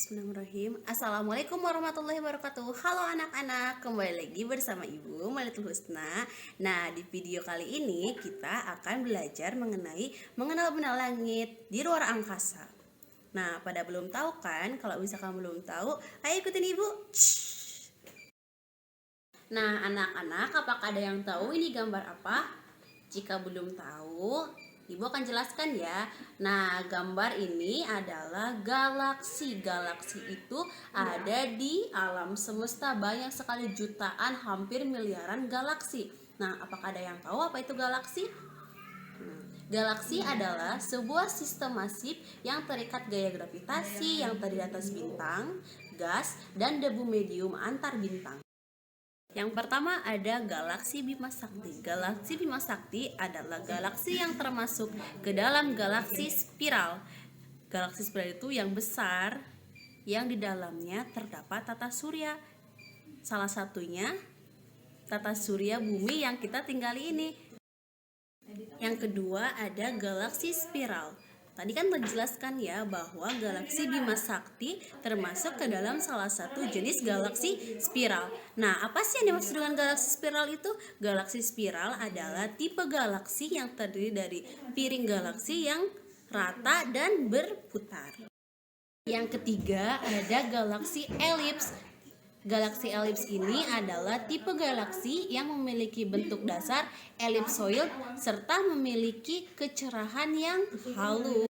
Bismillahirrahmanirrahim. Assalamualaikum warahmatullahi wabarakatuh. Halo anak-anak, kembali lagi bersama Ibu Malitul Husna. Nah, di video kali ini kita akan belajar mengenal benda langit di luar angkasa. Nah, pada belum tahu kan? Kalau misalkan belum tahu, ayo ikutin Ibu. Nah, anak-anak, apakah ada yang tahu ini gambar apa? Jika belum tahu, Ibu akan jelaskan ya. Nah, gambar ini adalah galaksi. Galaksi itu ada di alam semesta, banyak sekali, jutaan, hampir miliaran galaksi. Nah, apakah ada yang tahu apa itu galaksi? Galaksi adalah sebuah sistem masif yang terikat gaya gravitasi yang terdiri atas bintang, gas, dan debu medium antar bintang. Yang pertama ada galaksi Bima Sakti. Galaksi Bima Sakti adalah galaksi yang termasuk ke dalam galaksi spiral. Galaksi spiral itu yang besar, yang di dalamnya terdapat tata surya. Salah satunya tata surya bumi yang kita tinggali ini. Yang kedua ada galaksi spiral. Tadi kan terjelaskan ya bahwa galaksi Bima Sakti termasuk ke dalam salah satu jenis galaksi spiral. Nah, apa sih yang dimaksud dengan galaksi spiral itu? Galaksi spiral adalah tipe galaksi yang terdiri dari piring galaksi yang rata dan berputar. Yang ketiga ada galaksi elips. Galaksi elips ini adalah tipe galaksi yang memiliki bentuk dasar elipsoid serta memiliki kecerahan yang halus.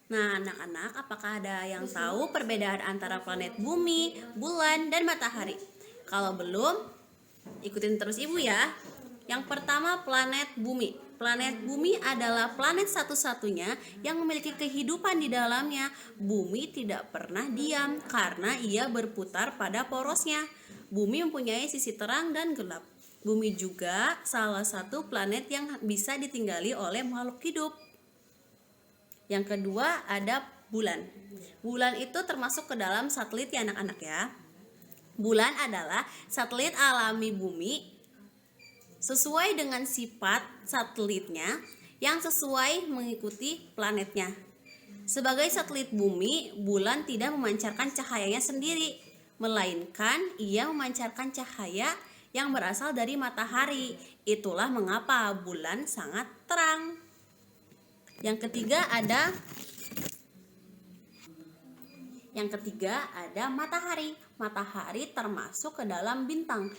Nah, anak-anak, apakah ada yang tahu perbedaan antara planet bumi, bulan, dan matahari? Kalau belum, ikutin terus Ibu ya. Yang pertama, planet bumi. Planet bumi adalah planet satu-satunya yang memiliki kehidupan di dalamnya. Bumi tidak pernah diam karena ia berputar pada porosnya. Bumi mempunyai sisi terang dan gelap. Bumi juga salah satu planet yang bisa ditinggali oleh makhluk hidup. Yang kedua ada bulan. Bulan itu termasuk ke dalam satelit ya anak-anak ya. Bulan adalah satelit alami bumi sesuai dengan sifat satelitnya yang sesuai mengikuti planetnya. Sebagai satelit bumi, bulan tidak memancarkan cahayanya sendiri, melainkan ia memancarkan cahaya yang berasal dari matahari. Itulah mengapa bulan sangat terang. Yang ketiga ada matahari. Matahari termasuk ke dalam bintang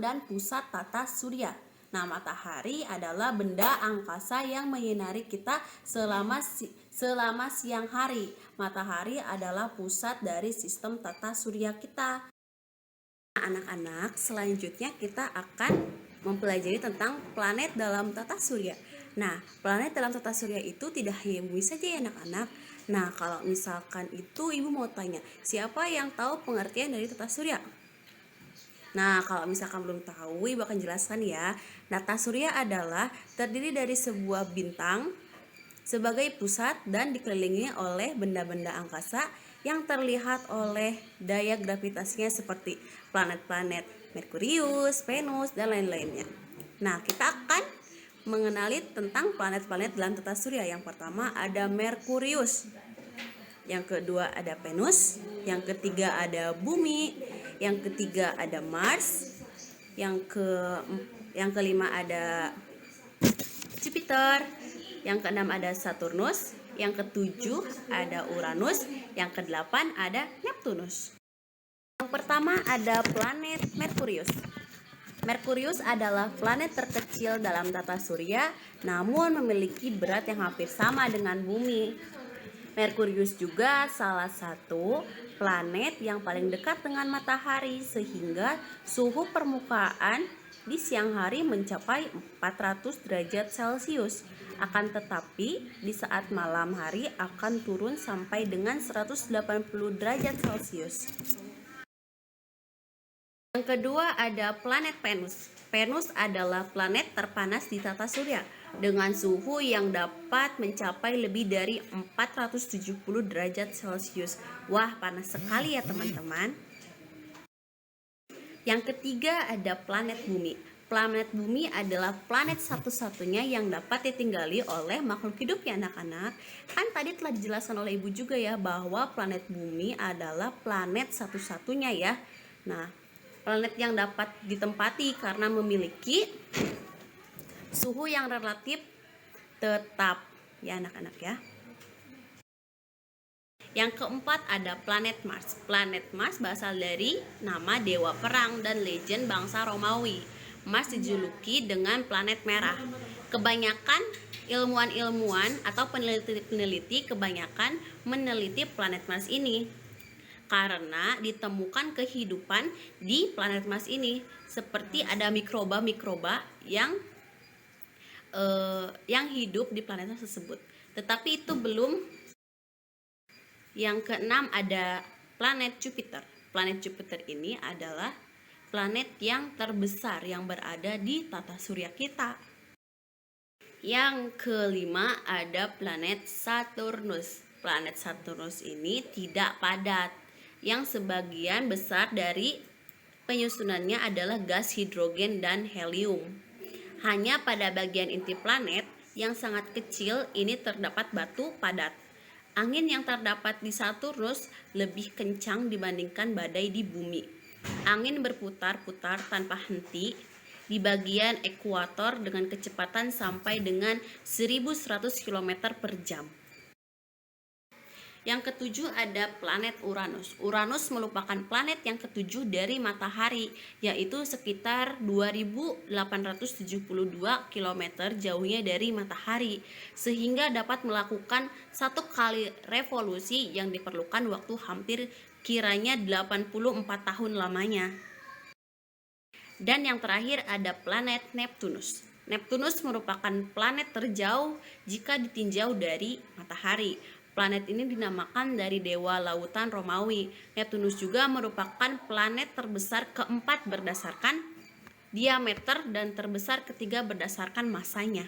dan pusat tata surya. Nah, matahari adalah benda angkasa yang menyinari kita selama siang hari. Matahari adalah pusat dari sistem tata surya kita. Nah, anak-anak, selanjutnya kita akan mempelajari tentang planet dalam tata surya. Nah, planet dalam tata surya itu tidak hanya bumi saja ya anak-anak. Nah, kalau misalkan itu Ibu mau tanya, siapa yang tahu pengertian dari tata surya? Nah, kalau misalkan belum tahu, Ibu akan jelaskan ya. Tata surya adalah terdiri dari sebuah bintang sebagai pusat dan dikelilingi oleh benda-benda angkasa yang terlihat oleh daya gravitasinya seperti planet-planet Merkurius, Venus, dan lain-lainnya. Nah, kita akan mengenali tentang planet-planet dalam tata surya. Yang pertama ada Merkurius, yang kedua ada Venus, yang ketiga ada Bumi, yang ketiga ada Mars, yang kelima ada Jupiter, yang keenam ada Saturnus, yang ketujuh ada Uranus, yang kedelapan ada Neptunus. Yang pertama ada planet Merkurius. Merkurius adalah planet terkecil dalam tata surya, namun memiliki berat yang hampir sama dengan bumi. Merkurius juga salah satu planet yang paling dekat dengan matahari, sehingga suhu permukaan di siang hari mencapai 400 derajat Celcius. Akan tetapi, di saat malam hari akan turun sampai dengan 180 derajat Celcius. Yang kedua ada planet Venus. Venus adalah planet terpanas di tata surya dengan suhu yang dapat mencapai lebih dari 470 derajat Celcius. Wah, panas sekali ya teman-teman. Yang ketiga ada planet Bumi. Planet Bumi adalah planet satu-satunya yang dapat ditinggali oleh makhluk hidup ya anak-anak. Kan tadi telah dijelaskan oleh ibu juga ya bahwa planet Bumi adalah planet satu-satunya ya. Nah, planet yang dapat ditempati karena memiliki suhu yang relatif tetap ya anak-anak ya. Yang keempat ada planet Mars. Planet Mars berasal dari nama dewa perang dan legend bangsa Romawi. Mars dijuluki dengan planet merah. Kebanyakan ilmuwan-ilmuwan atau peneliti-peneliti kebanyakan meneliti planet Mars ini karena ditemukan kehidupan di planet Mars ini, seperti ada mikroba-mikroba yang hidup di planet Mars tersebut. Tetapi itu belum. Yang keenam ada planet Jupiter. Planet Jupiter ini adalah planet yang terbesar yang berada di tata surya kita. Yang kelima ada planet Saturnus. Planet Saturnus ini tidak padat, yang sebagian besar dari penyusunannya adalah gas hidrogen dan helium. Hanya pada bagian inti planet yang sangat kecil ini terdapat batu padat. Angin yang terdapat di Saturnus lebih kencang dibandingkan badai di bumi. Angin berputar-putar tanpa henti di bagian ekuator dengan kecepatan sampai dengan 1100 km per jam. Yang ketujuh ada planet Uranus. Uranus merupakan planet yang ketujuh dari matahari, yaitu sekitar 2872 km jauhnya dari matahari, sehingga dapat melakukan satu kali revolusi yang diperlukan waktu hampir kiranya 84 tahun lamanya. Dan yang terakhir ada planet Neptunus. Neptunus merupakan planet terjauh jika ditinjau dari matahari. Planet ini dinamakan dari dewa lautan Romawi. Neptunus juga merupakan planet terbesar keempat berdasarkan diameter dan terbesar ketiga berdasarkan masanya.